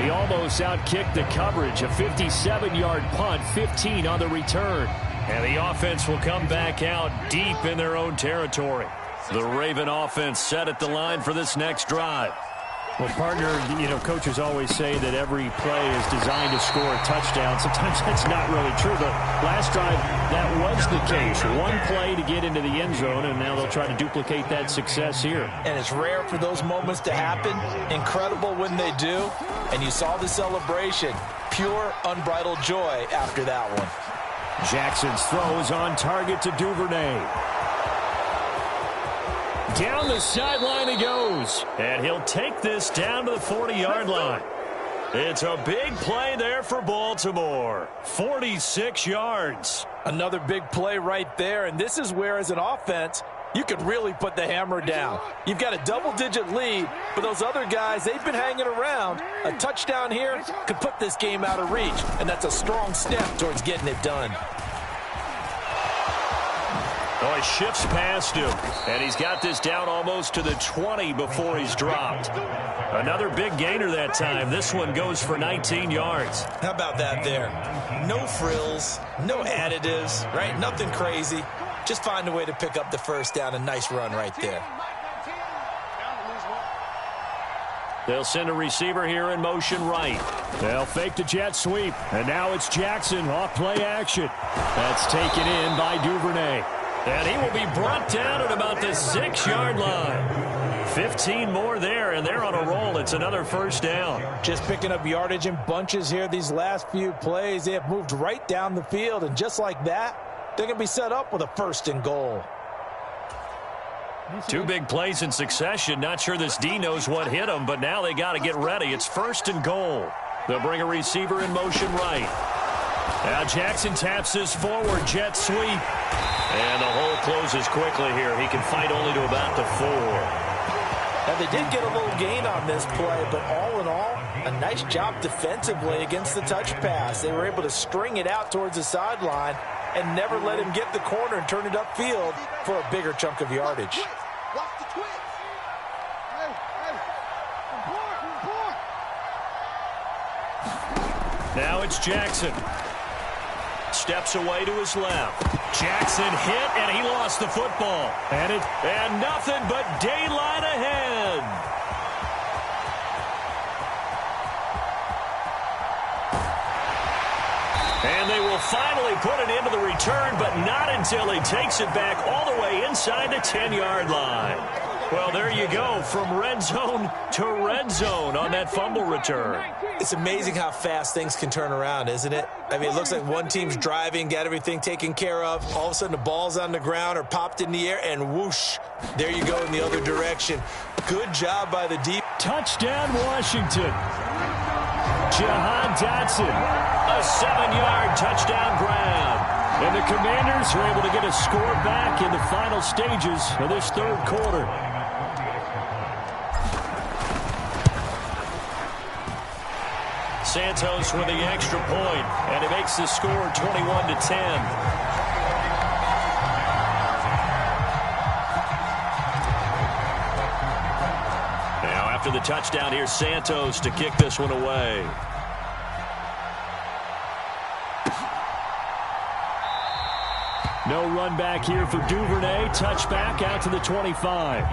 He almost outkicked the coverage. A 57-yard punt, 15 on the return. And the offense will come back out deep in their own territory. The Raven offense set at the line for this next drive. Well, partner, coaches always say that every play is designed to score a touchdown. Sometimes that's not really true, but last drive, that was the case. One play to get into the end zone, and now they'll try to duplicate that success here. And it's rare for those moments to happen. Incredible when they do. And you saw the celebration. Pure, unbridled joy after that one. Jackson's throw is on target to Duvernay. Down the sideline he goes. And he'll take this down to the 40-yard line. It's a big play there for Baltimore. 46 yards. Another big play right there. And this is where, as an offense, you could really put the hammer down. You've got a double-digit lead, but those other guys, they've been hanging around. A touchdown here could put this game out of reach, and that's a strong step towards getting it done. Oh, he shifts past him, and he's got this down almost to the 20 before he's dropped. Another big gainer that time. This one goes for 19 yards. How about that there? No frills, no additives, right? Nothing crazy. Just find a way to pick up the first down. A nice run right there. They'll send a receiver here in motion right. They'll fake the jet sweep, and now it's Jackson off play action. That's taken in by Duvernay. And he will be brought down at about the 6-yard line. 15 more there, and they're on a roll. It's another first down. Just picking up yardage in bunches here these last few plays. They have moved right down the field, and just like that, they're going to be set up with a 1st and goal. 2 big plays in succession. Not sure this D knows what hit him, but now they got to get ready. It's 1st and goal. They'll bring a receiver in motion right. Now Jackson taps his forward jet sweep. And the hole closes quickly here. He can fight only to about the 4. Now, they did get a little gain on this play, but all in all, a nice job defensively against the touch pass. They were able to string it out towards the sideline and never let him get the corner and turn it upfield for a bigger chunk of yardage. Now it's Jackson. Steps away to his left. Jackson hit, and he lost the football. And nothing but daylight ahead. And they will finally put it into the return, but not until he takes it back all the way inside the 10-yard line. Well, there you go, from red zone to red zone on that fumble return. It's amazing how fast things can turn around, isn't it? I mean, it looks like one team's driving, got everything taken care of. All of a sudden, the ball's on the ground or popped in the air, and whoosh, there you go in the other direction. Good job by the deep. Touchdown, Washington. Jahan Dotson, a 7-yard touchdown grab. And the Commanders are able to get a score back in the final stages of this 3rd quarter. Santos with the extra point, and it makes the score 21-10. Now after the touchdown, here's Santos to kick this one away. No run back here for Duvernay. Touchback out to the 25.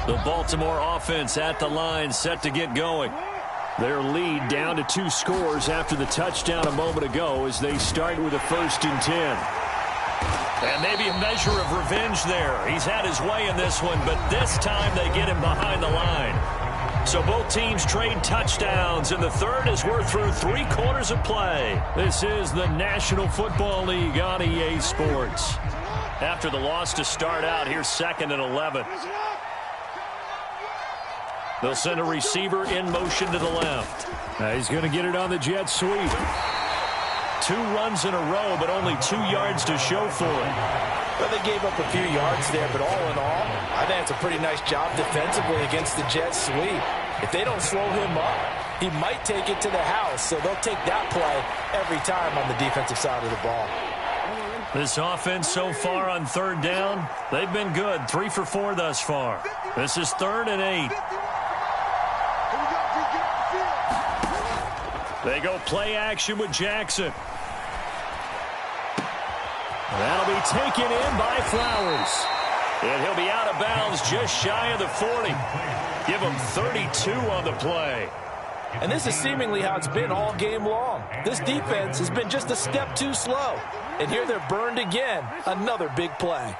The Baltimore offense at the line, set to get going. Their lead down to 2 scores after the touchdown a moment ago as they start with a 1st and 10. And maybe a measure of revenge there. He's had his way in this one, but this time they get him behind the line. So both teams trade touchdowns, and the third as we're through 3 quarters of play. This is the National Football League on EA Sports. After the loss to start out, here's 2nd and 11. They'll send a receiver in motion to the left. He's going to get it on the jet sweep. 2 runs in a row, but only 2 yards to show for it. Well, they gave up a few yards there, but all in all, I think it's a pretty nice job defensively against the jet sweep. If they don't slow him up, he might take it to the house, so they'll take that play every time on the defensive side of the ball. This offense so far on 3rd down, they've been good. 3 for 4 thus far. This is 3rd and 8. They go play action with Jackson. That'll be taken in by Flowers. And he'll be out of bounds just shy of the 40. Give him 32 on the play. And this is seemingly how it's been all game long. This defense has been just a step too slow. And here they're burned again. Another big play.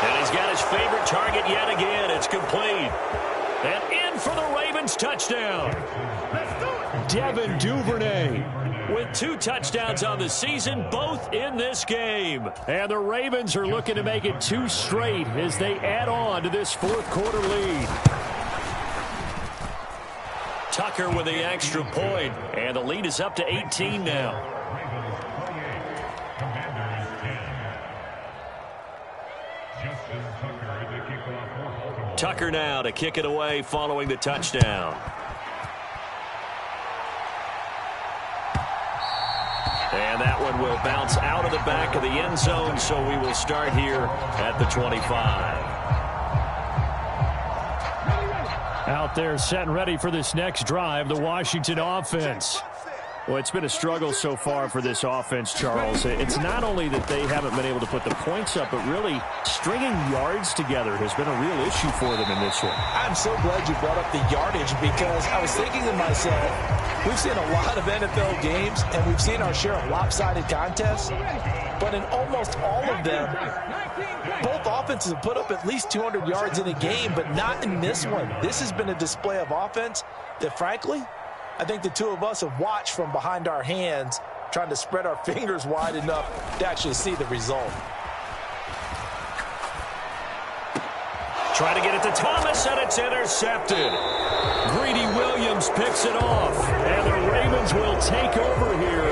And he's got his favorite target yet again. It's complete. And in for the Ravens touchdown. Devin Duvernay with 2 touchdowns on the season, both in this game. And the Ravens are looking to make it 2 straight as they add on to this 4th quarter lead. Tucker with the extra point, and the lead is up to 18 now. Tucker now to kick it away following the touchdown. And that one will bounce out of the back of the end zone, so we will start here at the 25. Out there set and ready for this next drive, the Washington offense. Well, it's been a struggle so far for this offense, Charles. It's not only that they haven't been able to put the points up, but really stringing yards together has been a real issue for them in this one. I'm so glad you brought up the yardage because I was thinking to myself, we've seen a lot of NFL games, and we've seen our share of lopsided contests, but in almost all of them, both offenses have put up at least 200 yards in a game, but not in this one. This has been a display of offense that, frankly, I think the 2 of us have watched from behind our hands, trying to spread our fingers wide enough to actually see the result. Try to get it to Thomas, and it's intercepted. Greedy Williams picks it off, and the Ravens will take over here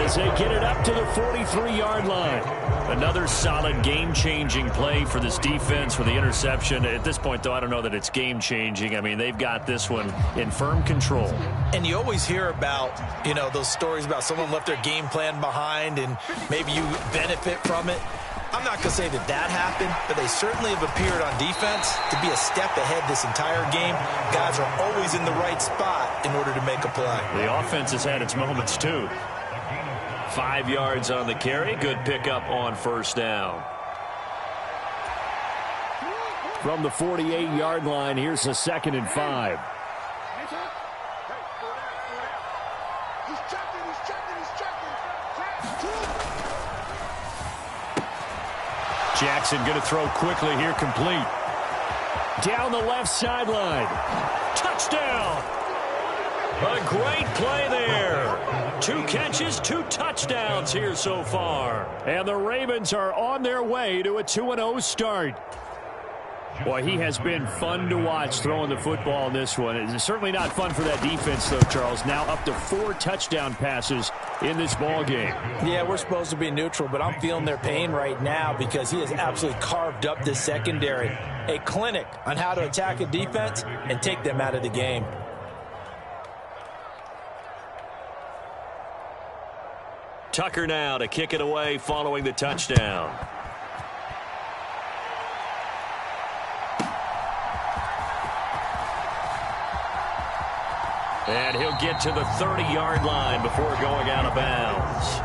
as they get it up to the 43-yard line. Another solid game-changing play for this defense with the interception. At this point, though, I don't know that it's game-changing. I mean, they've got this one in firm control. And you always hear about, you know, those stories about someone left their game plan behind and maybe you benefit from it. I'm not going to say that that happened, but they certainly have appeared on defense to be a step ahead this entire game. Guys are always in the right spot in order to make a play. The offense has had its moments, too. 5 yards on the carry. Good pickup on 1st down. From the 48-yard line, here's a 2nd and 5. Jackson going to throw quickly here, complete. Down the left sideline. Touchdown! A great play there. 2 catches, 2 touchdowns here so far. And the Ravens are on their way to a 2-0 start. Boy, he has been fun to watch throwing the football in this one. It's certainly not fun for that defense, though, Charles. Now up to 4 touchdown passes in this ball game. Yeah, we're supposed to be neutral, but I'm feeling their pain right now because he has absolutely carved up this secondary. A clinic on how to attack a defense and take them out of the game. Tucker now to kick it away following the touchdown. And he'll get to the 30-yard line before going out of bounds.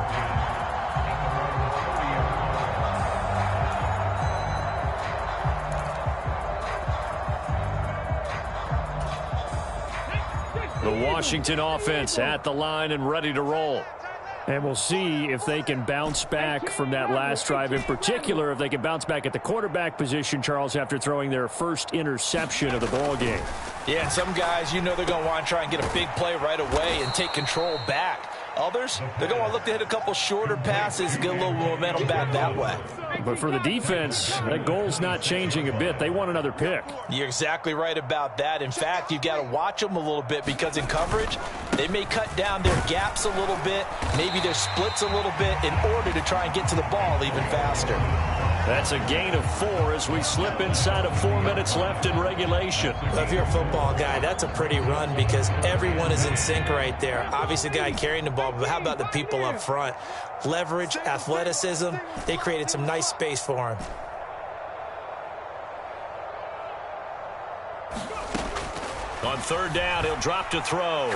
The Washington offense at the line and ready to roll. And we'll see if they can bounce back from that last drive. In particular, if they can bounce back at the quarterback position, Charles, after throwing their first interception of the ball game. Yeah, and some guys, they're going to want to try and get a big play right away and take control back. Others, they're going to look to hit a couple shorter passes, get a little momentum back that way. But for the defense, that goal's not changing a bit. They want another pick. You're exactly right about that. In fact, you've got to watch them a little bit because in coverage, they may cut down their gaps a little bit, maybe their splits a little bit in order to try and get to the ball even faster. That's a gain of 4 as we slip inside of 4 minutes left in regulation. Well, if you're a football guy, that's a pretty run because everyone is in sync right there. Obviously, the guy carrying the ball, but how about the people up front? Leverage, athleticism, they created some nice space for him. On third down, he'll drop to throw.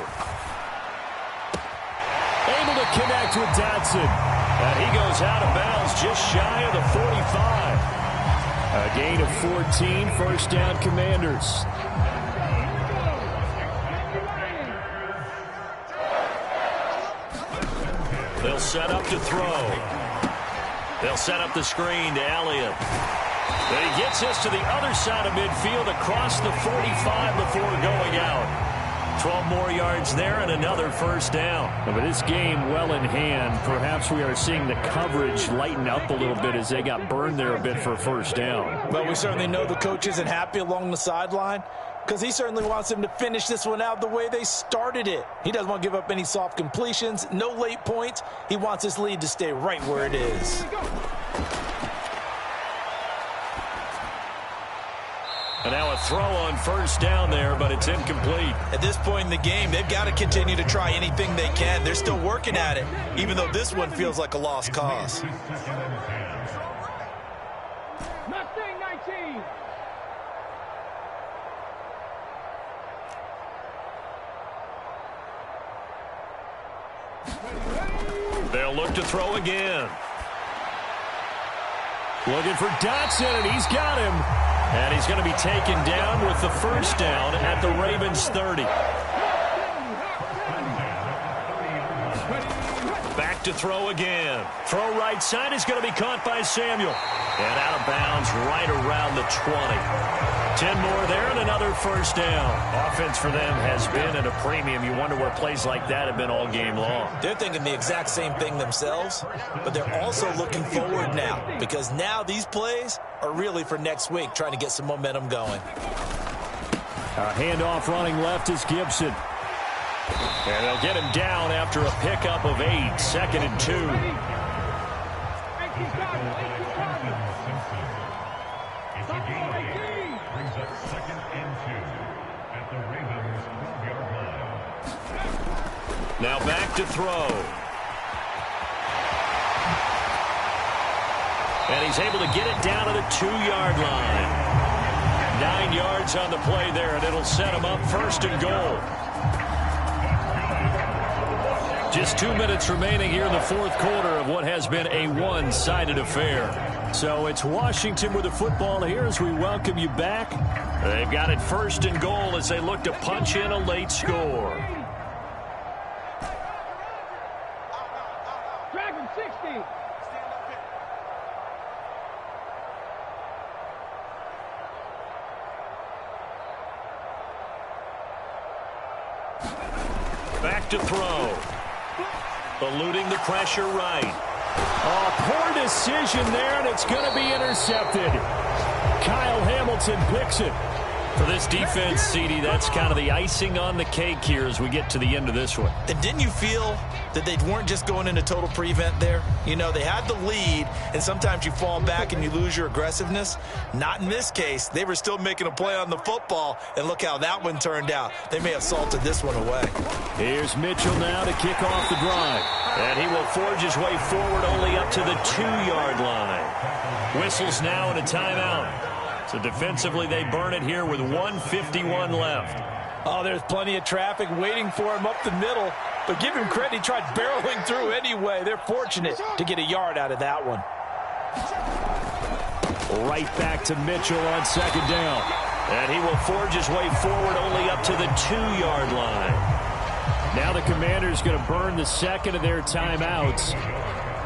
Able to connect with Dotson. And he goes out of bounds just shy of the 45. A gain of 14, first down Commanders. They'll set up to throw. They'll set up the screen to Elliott. But he gets us to the other side of midfield across the 45 before going out. 12 more yards there and another first down. But this game well in hand. Perhaps we are seeing the coverage lighten up a little bit as they got burned there a bit for a first down. Well, we certainly know the coach isn't happy along the sideline because he certainly wants them to finish this one out the way they started it. He doesn't want to give up any soft completions, no late points. He wants his lead to stay right where it is. And now a throw on first down there, but it's incomplete. At this point in the game, they've got to continue to try anything they can. They're still working at it, even though this one feels like a lost cause. Mustang 19. They'll look to throw again. Looking for Dotson, and he's got him. And he's going to be taken down with the first down at the Ravens 30. Back to throw again. Throw right side is going to be caught by Samuel. And out of bounds right around the 20. 10 more there and another first down. Offense for them has been at a premium. You wonder where plays like that have been all game long. They're thinking the exact same thing themselves, but they're also looking forward now because now these plays are really for next week, trying to get some momentum going. A handoff running left is Gibson. And they'll get him down after a pickup of 8, 2nd and 2. Now back to throw. And he's able to get it down to the 2-yard line. 9 yards on the play there, and it'll set him up first and goal. Just 2 minutes remaining here in the fourth quarter of what has been a one-sided affair. So it's Washington with the football here as we welcome you back. They've got it first and goal as they look to punch in a late score. Dragon 60. Back to throw. Eluding the pressure right. Oh, poor decision there, and it's going to be intercepted. Kyle Hamilton picks it. For this defense, CD, that's kind of the icing on the cake here as we get to the end of this one. And didn't you feel that they weren't just going into total prevent there? You know, they had the lead, and sometimes you fall back and you lose your aggressiveness. Not in this case. They were still making a play on the football, and look how that one turned out. They may have salted this one away. Here's Mitchell now to kick off the drive. And he will forge his way forward only up to the 2-yard line. Whistles now and a timeout. So defensively, they burn it here with 1:51 left. Oh, there's plenty of traffic waiting for him up the middle. But give him credit, he tried barreling through anyway. They're fortunate to get a yard out of that one. Right back to Mitchell on second down. And he will forge his way forward only up to the 2-yard line. Now the Commanders going to burn the second of their timeouts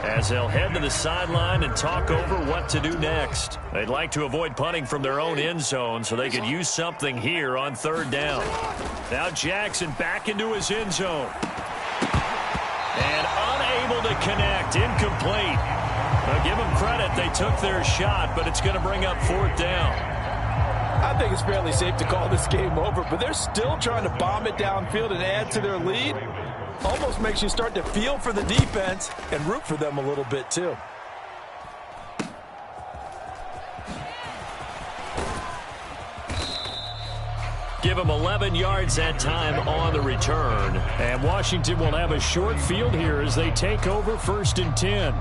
as they'll head to the sideline and talk over what to do next. They'd like to avoid punting from their own end zone so they could use something here on third down. Now Jackson back into his end zone. And unable to connect, incomplete. Now give them credit, they took their shot, but it's going to bring up fourth down. I think it's fairly safe to call this game over, but they're still trying to bomb it downfield and add to their lead. Almost makes you start to feel for the defense and root for them a little bit too. Give them 11 yards that time on the return. And Washington will have a short field here as they take over 1st and 10.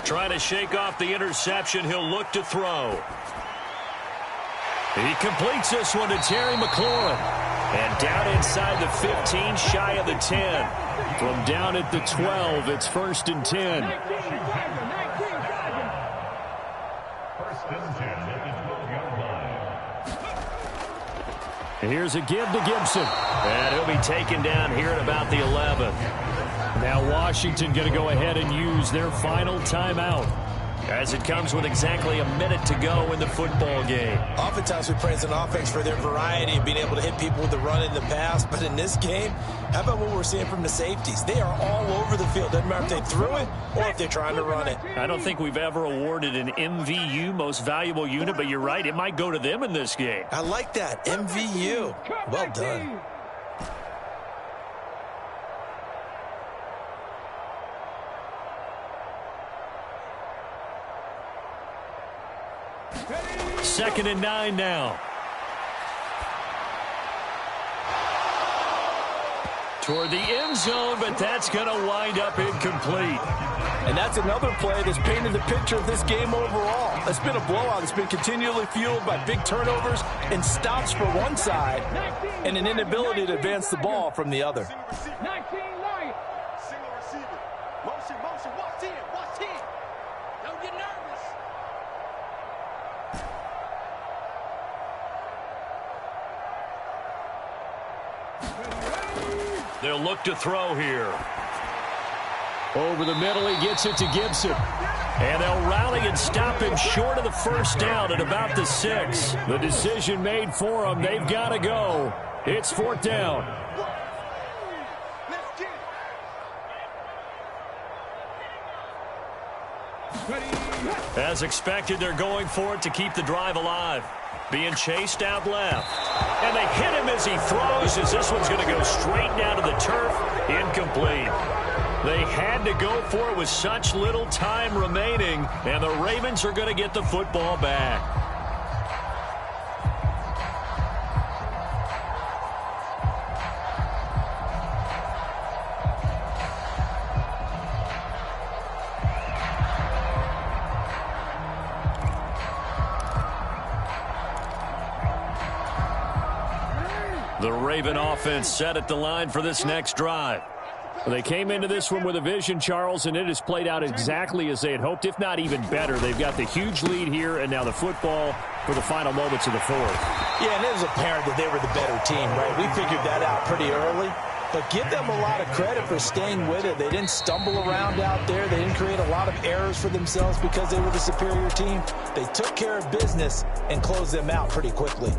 Trying to shake off the interception. He'll look to throw. He completes this one to Terry McLaurin. And down inside the 15, shy of the 10. From down at the 12, it's 1st and 10. Here's a give to Gibson. And he'll be taken down here at about the 11. Now Washington going to go ahead and use their final timeout as it comes with exactly a minute to go in the football game. Oftentimes we praise an offense for their variety of being able to hit people with the run in the pass, but in this game, how about what we're seeing from the safeties? They are all over the field. Doesn't matter if they threw it or if they're trying to run it. I don't think we've ever awarded an MVU, most valuable unit, but you're right, it might go to them in this game. I like that, MVU. Well done. Second and 9 now. Toward the end zone, but that's going to wind up incomplete. And that's another play that's painted the picture of this game overall. It's been a blowout. It's been continually fueled by big turnovers and stops for one side and an inability to advance the ball from the other. 19 Lions. Single receiver. Motion, watch 10, watch 10. Don't get nervous. They'll look to throw here. Over the middle, he gets it to Gibson. And they'll rally and stop him short of the first down at about the 6. The decision made for them. They've got to go. It's fourth down. As expected, they're going for it to keep the drive alive. Being chased out left. And they hit him as he throws, as this one's going to go straight down to the turf. Incomplete. They had to go for it with such little time remaining, and the Ravens are going to get the football back. The Raven offense set at the line for this next drive. They came into this one with a vision, Charles, and it has played out exactly as they had hoped, if not even better. They've got the huge lead here, and now the football for the final moments of the fourth. Yeah, and it was apparent that they were the better team, right? We figured that out pretty early. But give them a lot of credit for staying with it. They didn't stumble around out there. They didn't create a lot of errors for themselves because they were the superior team. They took care of business and closed them out pretty quickly.